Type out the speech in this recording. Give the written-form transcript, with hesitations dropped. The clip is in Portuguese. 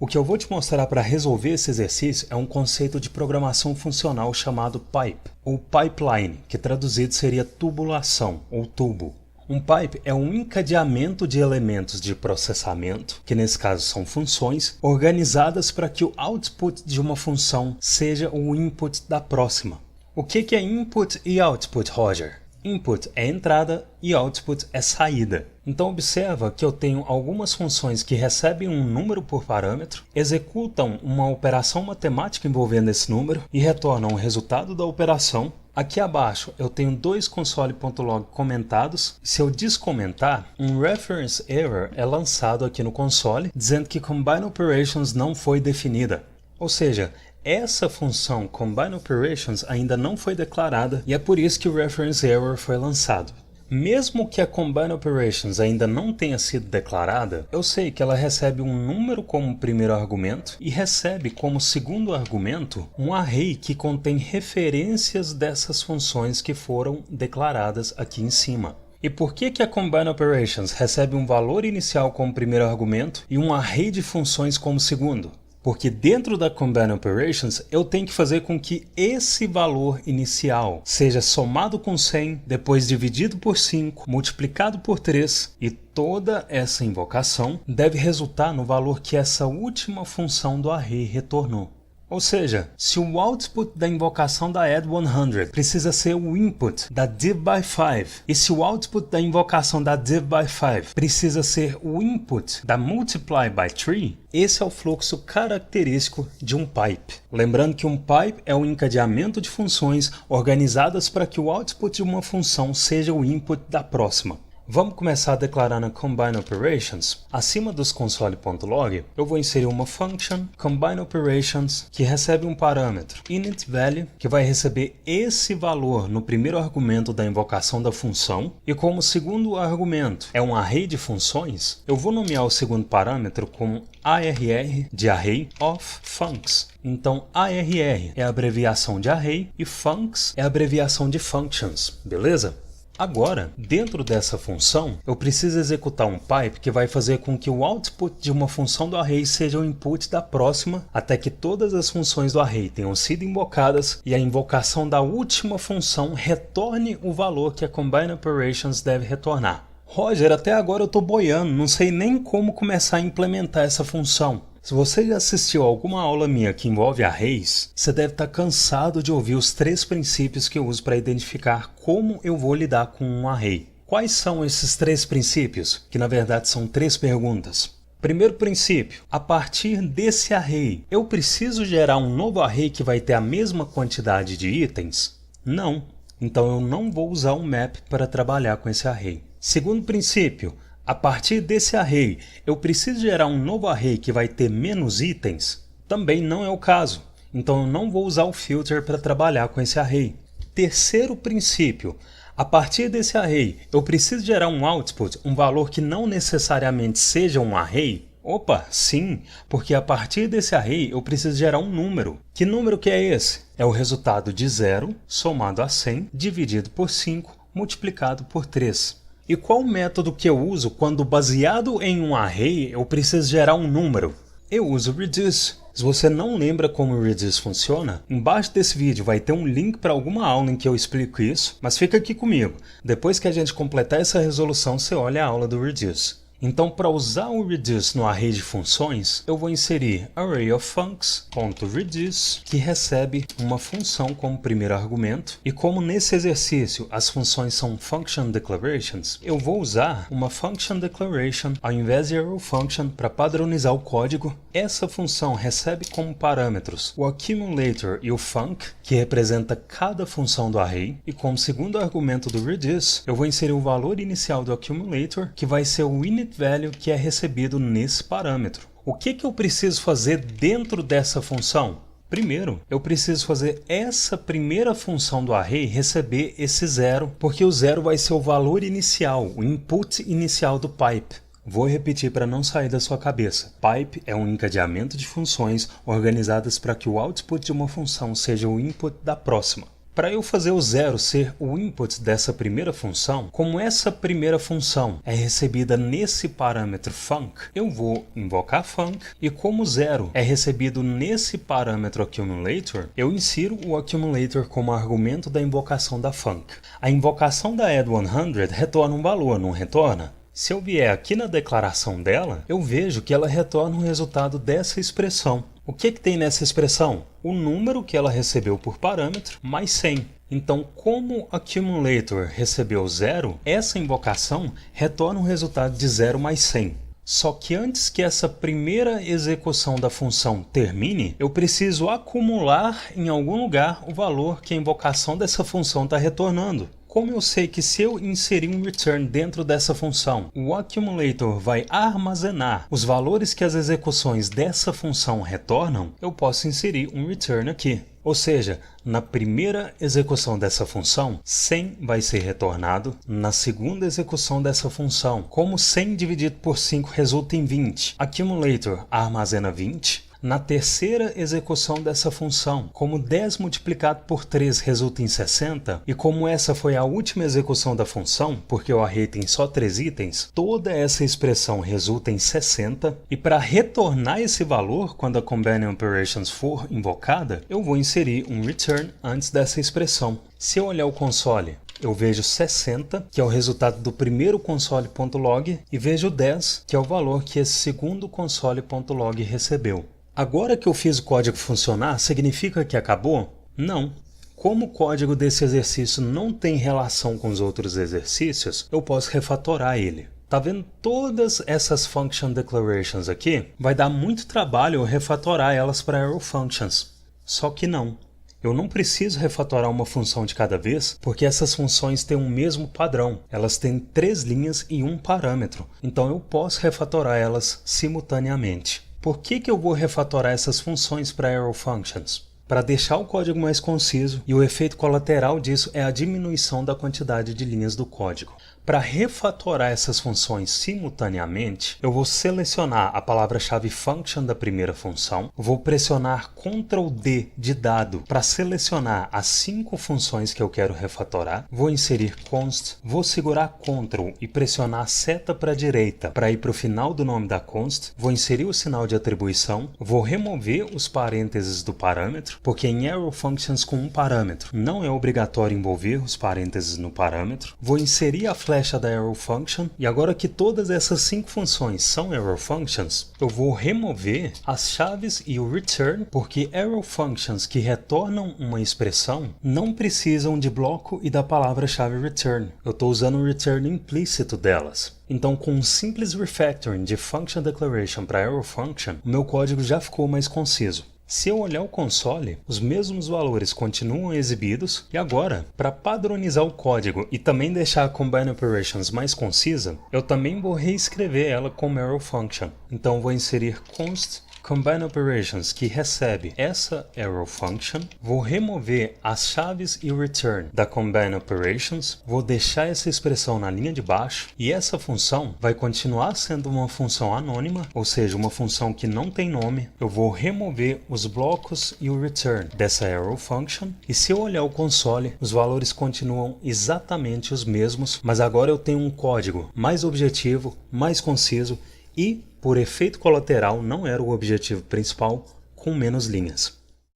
O que eu vou te mostrar para resolver esse exercício é um conceito de programação funcional chamado pipe, ou pipeline, que traduzido seria tubulação ou tubo. Um pipe é um encadeamento de elementos de processamento, que nesse caso são funções, organizadas para que o output de uma função seja o input da próxima. O que é input e output, Roger? Input é entrada e output é saída. Então observa que eu tenho algumas funções que recebem um número por parâmetro, executam uma operação matemática envolvendo esse número e retornam o resultado da operação. Aqui abaixo eu tenho dois console.log comentados. Se eu descomentar, um reference error é lançado aqui no console, dizendo que combine operations não foi definida. Ou seja, essa função combine operations ainda não foi declarada e é por isso que o reference error foi lançado. Mesmo que a combine operations ainda não tenha sido declarada, eu sei que ela recebe um número como primeiro argumento e recebe como segundo argumento um array que contém referências dessas funções que foram declaradas aqui em cima. E por que a combine operations recebe um valor inicial como primeiro argumento e um array de funções como segundo? Porque dentro da Combine Operations eu tenho que fazer com que esse valor inicial seja somado com 100, depois dividido por 5, multiplicado por 3 e toda essa invocação deve resultar no valor que essa última função do array retornou. Ou seja, se o output da invocação da add100 precisa ser o input da div_by_5 e se o output da invocação da div_by_5 precisa ser o input da multiply_by_3, esse é o fluxo característico de um pipe. Lembrando que um pipe é um encadeamento de funções organizadas para que o output de uma função seja o input da próxima. Vamos começar a declarar na Combine Operations. Acima dos console.log, eu vou inserir uma function Combine Operations que recebe um parâmetro initValue, que vai receber esse valor no primeiro argumento da invocação da função, e como segundo argumento é um array de funções, eu vou nomear o segundo parâmetro como ARR de Array of Funcs. Então ARR é a abreviação de Array e Funcs é a abreviação de Functions, beleza? Agora, dentro dessa função, eu preciso executar um pipe que vai fazer com que o output de uma função do array seja o input da próxima, até que todas as funções do array tenham sido invocadas e a invocação da última função retorne o valor que a Combine Operations deve retornar. Roger, até agora eu estou boiando, não sei nem como começar a implementar essa função. Se você já assistiu a alguma aula minha que envolve arrays, você deve estar cansado de ouvir os 3 princípios que eu uso para identificar como eu vou lidar com um array. Quais são esses 3 princípios? Que na verdade são 3 perguntas. Primeiro princípio, a partir desse array, eu preciso gerar um novo array que vai ter a mesma quantidade de itens? Não. Então eu não vou usar um map para trabalhar com esse array. Segundo princípio, a partir desse array, eu preciso gerar um novo array que vai ter menos itens? Também não é o caso. Então eu não vou usar o filter para trabalhar com esse array. Terceiro princípio, a partir desse array, eu preciso gerar um output, um valor que não necessariamente seja um array? Opa, sim, porque a partir desse array eu preciso gerar um número. Que número que é esse? É o resultado de 0 somado a 100 dividido por 5 multiplicado por 3. E qual o método que eu uso quando baseado em um array eu preciso gerar um número? Eu uso reduce. Se você não lembra como o reduce funciona, embaixo desse vídeo vai ter um link para alguma aula em que eu explico isso, mas fica aqui comigo. Depois que a gente completar essa resolução, você olha a aula do reduce. Então, para usar o reduce no array de funções, eu vou inserir arrayoffuncs.reduce, que recebe uma função como primeiro argumento. E como nesse exercício as funções são function declarations, eu vou usar uma function declaration ao invés de arrow function para padronizar o código. Essa função recebe como parâmetros o accumulator e o func, que representa cada função do array. E como segundo argumento do reduce, eu vou inserir o valor inicial do accumulator, que vai ser o initValue que é recebido nesse parâmetro. O que eu preciso fazer dentro dessa função? Primeiro, eu preciso fazer essa primeira função do array receber esse 0, porque o 0 vai ser o valor inicial, o input inicial do pipe. Vou repetir para não sair da sua cabeça. Pipe é um encadeamento de funções organizadas para que o output de uma função seja o input da próxima. Para eu fazer o 0 ser o input dessa primeira função, como essa primeira função é recebida nesse parâmetro func, eu vou invocar func, e como 0 é recebido nesse parâmetro accumulator, eu insiro o accumulator como argumento da invocação da func. A invocação da add100 retorna um valor, não retorna? Se eu vier aqui na declaração dela, eu vejo que ela retorna o resultado dessa expressão. O que tem nessa expressão? O número que ela recebeu por parâmetro mais 100. Então, como accumulator recebeu 0, essa invocação retorna um resultado de 0 mais 100. Só que antes que essa primeira execução da função termine, eu preciso acumular em algum lugar o valor que a invocação dessa função está retornando. Como eu sei que se eu inserir um return dentro dessa função, o accumulator vai armazenar os valores que as execuções dessa função retornam, eu posso inserir um return aqui. Ou seja, na primeira execução dessa função, 100 vai ser retornado. Na segunda execução dessa função, como 100 dividido por 5 resulta em 20, accumulator armazena 20. Na terceira execução dessa função, como 10 multiplicado por 3 resulta em 60, e como essa foi a última execução da função, porque o array tem só 3 itens, toda essa expressão resulta em 60, e para retornar esse valor, quando a Companion Operations for invocada, eu vou inserir um return antes dessa expressão. Se eu olhar o console, eu vejo 60, que é o resultado do primeiro console.log, e vejo 10, que é o valor que esse segundo console.log recebeu. Agora que eu fiz o código funcionar, significa que acabou? Não. Como o código desse exercício não tem relação com os outros exercícios, eu posso refatorar ele. Tá vendo todas essas function declarations aqui? Vai dar muito trabalho eu refatorar elas para arrow functions. Só que não. Eu não preciso refatorar uma função de cada vez, porque essas funções têm o mesmo padrão. Elas têm 3 linhas e um parâmetro. Então eu posso refatorar elas simultaneamente. Por que eu vou refatorar essas funções para arrow functions? Para deixar o código mais conciso, e o efeito colateral disso é a diminuição da quantidade de linhas do código. Para refatorar essas funções simultaneamente, eu vou selecionar a palavra-chave function da primeira função, vou pressionar Ctrl D de dado para selecionar as 5 funções que eu quero refatorar, vou inserir const, vou segurar Ctrl e pressionar a seta para a direita para ir para o final do nome da const, vou inserir o sinal de atribuição, vou remover os parênteses do parâmetro, porque em arrow functions com um parâmetro não é obrigatório envolver os parênteses no parâmetro, vou inserir a flecha da arrow function, e agora que todas essas 5 funções são arrow functions, eu vou remover as chaves e o return, porque arrow functions que retornam uma expressão não precisam de bloco e da palavra-chave return. Eu estou usando o return implícito delas. Então, com um simples refactoring de function declaration para arrow function, o meu código já ficou mais conciso. Se eu olhar o console, os mesmos valores continuam exibidos, e agora, para padronizar o código e também deixar a Combine Operations mais concisa, eu também vou reescrever ela como arrow function. Então vou inserir const Combine Operations, que recebe essa arrow function, vou remover as chaves e o return da Combine Operations, vou deixar essa expressão na linha de baixo, e essa função vai continuar sendo uma função anônima, ou seja, uma função que não tem nome. Eu vou remover os blocos e o return dessa arrow function, e se eu olhar o console, os valores continuam exatamente os mesmos, mas agora eu tenho um código mais objetivo, mais conciso, e, por efeito colateral, não era o objetivo principal, com menos linhas.